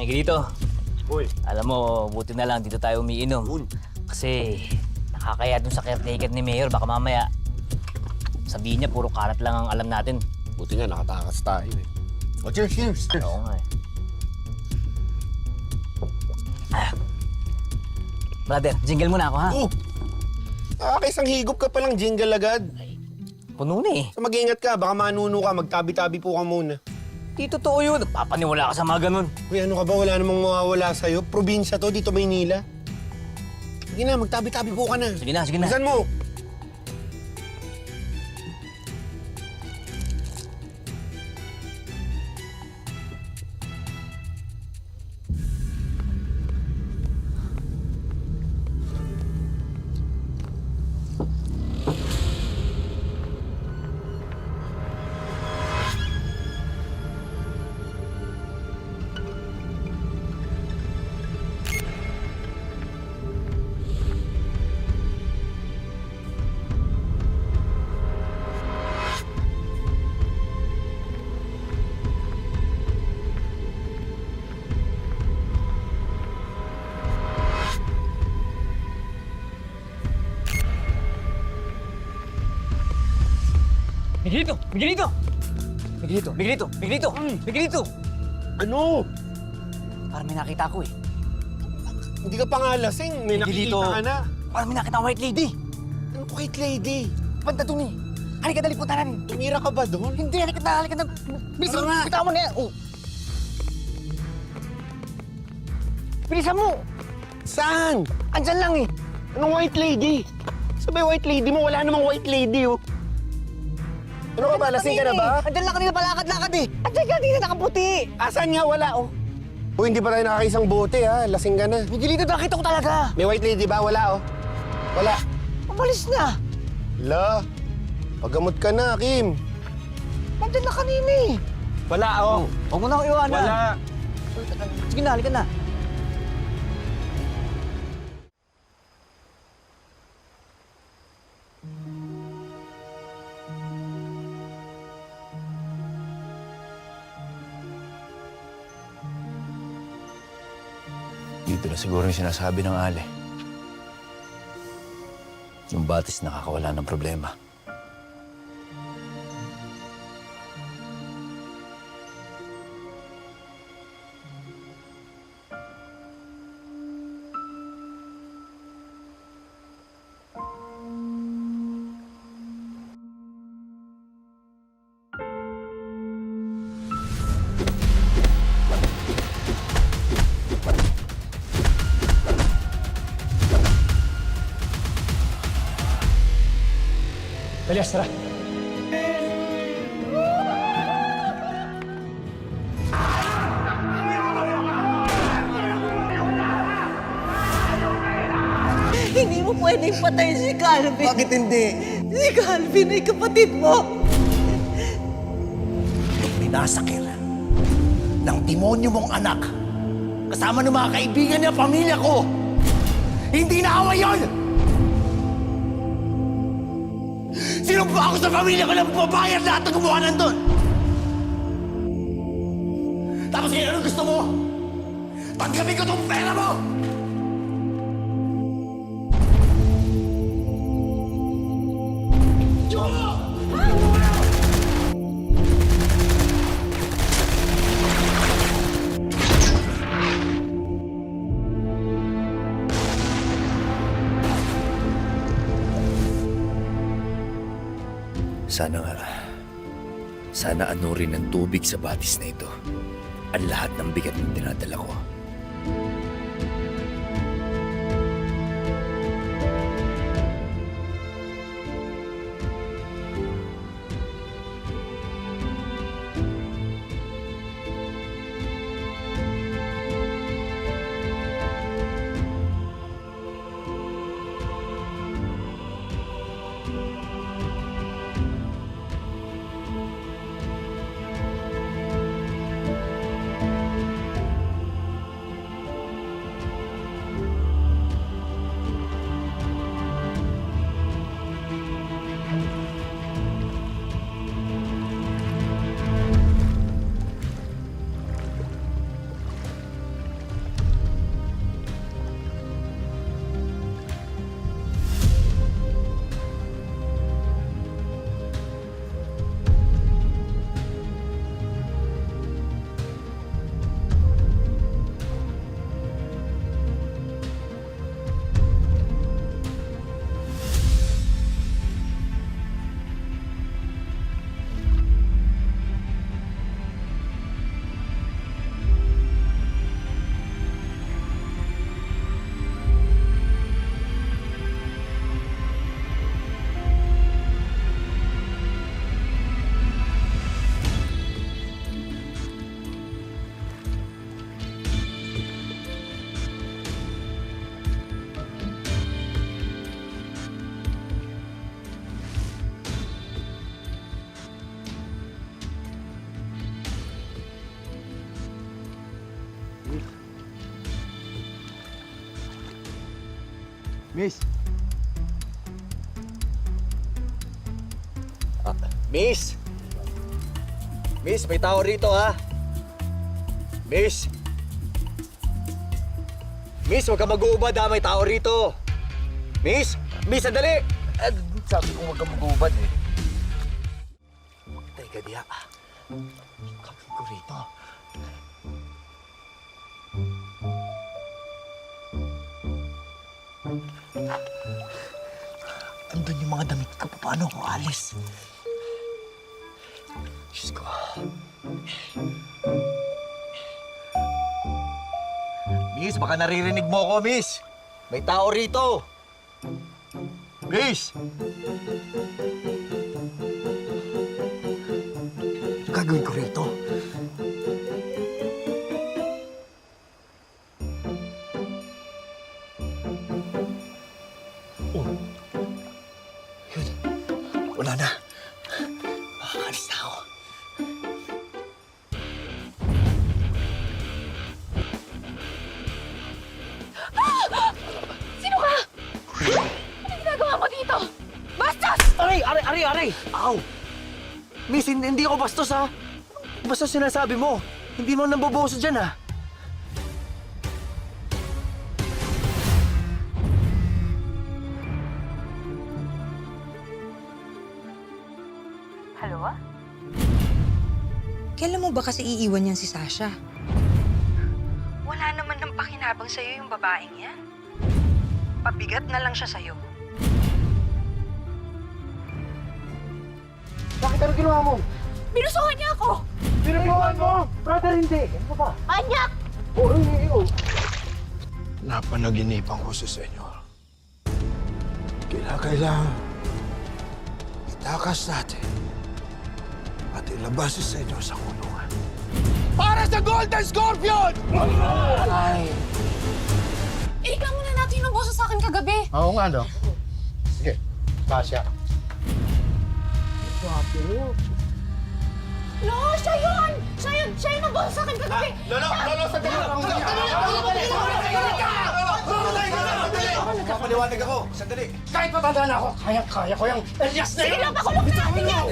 Miguelito, Uy. alam mo, buti na lang dito tayo umiinom. Kasi nakakaya dun sa caretaker ni Mayor, baka mamaya sabihin niya puro karat lang ang alam natin. Buti nga, nakatakas tayo eh. O, cheers, cheers. Oo nga eh. Brother, jingle muna ako ha. Oh! Isang higop ka palang jingle agad. Puno na eh. So mag-ingat ka, baka manuno ka, magtabi-tabi po ka muna. Di totoo yun. Nagpapaniwala ka sa mga ganun. Uy, ano ka ba? Wala namang mawawala sa'yo. Probinsya to, dito Maynila. Sige na, magtabi-tabi po ka na. Sige na, sige na. Saan mo? Miguelito! Miguelito! Miguelito! Miguelito! Miguelito! Miguelito! Ano? Parang may nakita ko eh. Hindi ka pa nga lasing. May Miguelito. nakikita ka na. Parang may nakita ang white lady. Ano white lady? Banda dun eh. Halika, dali punta natin. Tumira ka ba doon? Hindi, halika na. Bilisan Tara mo, nga. bitawan mo na yan. Oh. Bilisan mo! Saan? Andyan lang eh. Anong white lady? Sabay white lady mo, wala namang white lady oh. Ano ka ba? Lasing ka na ba? Andyan lang kanina palakad-lakad eh. Andyan ka, di na nakaputi. Asan nga? Wala oh. Uy, hindi pa tayo nakakaisang bote ha. Lasing ka na. Miguelito, nakita ko talaga. May white lady ba? Wala oh. Wala. Umalis na. La, pagamot ka na, Kim. Andyan na kanina eh. Wala oh. Huwag mo na ako iwanan. Wala. Sige na, halika na. Dito na siguro yung sinasabi ng Ale. Yung batis nakakawala ng problema. Elias, tara. Hindi mo pwedeng patayin si Calvin. Bakit hindi? Si Calvin ay kapatid mo. Pinasakir ng demonyo mong anak kasama ng mga kaibigan niya, pamilya ko. Hindi na awa yun! Sinumpa ako sa pamilya ko ng babayad lahat ng gumawa nandun! Tapos ngayon, ano gusto mo? Tanggapin ko tong pera mo! Sana anurin ng tubig sa batis na ito ang lahat ng bigat ng dinadala ko. Miss! Miss! Miss, may tao rito ha? Miss! Miss, huwag ka mag-uubad ha, may tao rito! Miss! Miss, sandali! Sabi ko huwag ka mag-uubad eh. Teka, diya. Kagin ko rito. Andun yung mga damit ko. Paano ako alis? Diyos ko. Miss, baka naririnig mo ako, miss. May tao rito. Miss! Anong gagawin ko rito? Oh. Yun. Wala na. Makakalis na ako. Sino ka? Ano ginagawa mo dito? Bastos! Aray! Aw! Miss, hindi ako bastos, ha? Basta sinasabi mo. Hindi mo namboboso dyan, ha? Halo? Kailan mo ba kasi iiwan yan si Sasha? Wala naman ng pakinabang sa'yo yung babaeng yan. Pabigat na lang siya sa'yo. Bakit ano ginawa mo? Binusuhan niya ako! Pinupuan mo! Brother, hindi! Ano ba? Manyak! Oo, oo. Napanaginipan ko si Senyor. Kailangan itakas natin at ilabas si Senyor sa kulungan. Para sa Golden Scorpion! Ireklamo na natin yung boso sa akin kagabi. Oo nga, no? Sige, Tasha. No, siya yun! Siya yun ang boso sa akin kagabi! Napaliwanag ako. Sandali. Kahit matanda na ako, kaya ko yung Elias na Sige lang, pakulong natin yan!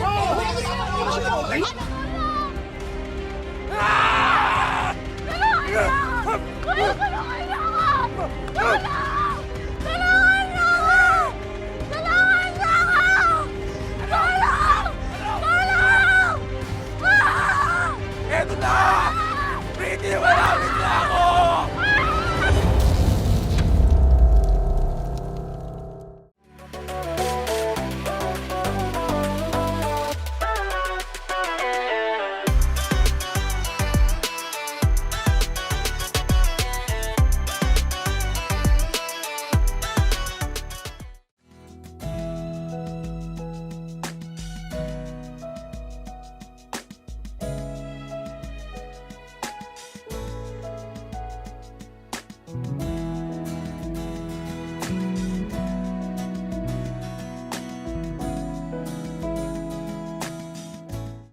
Ano?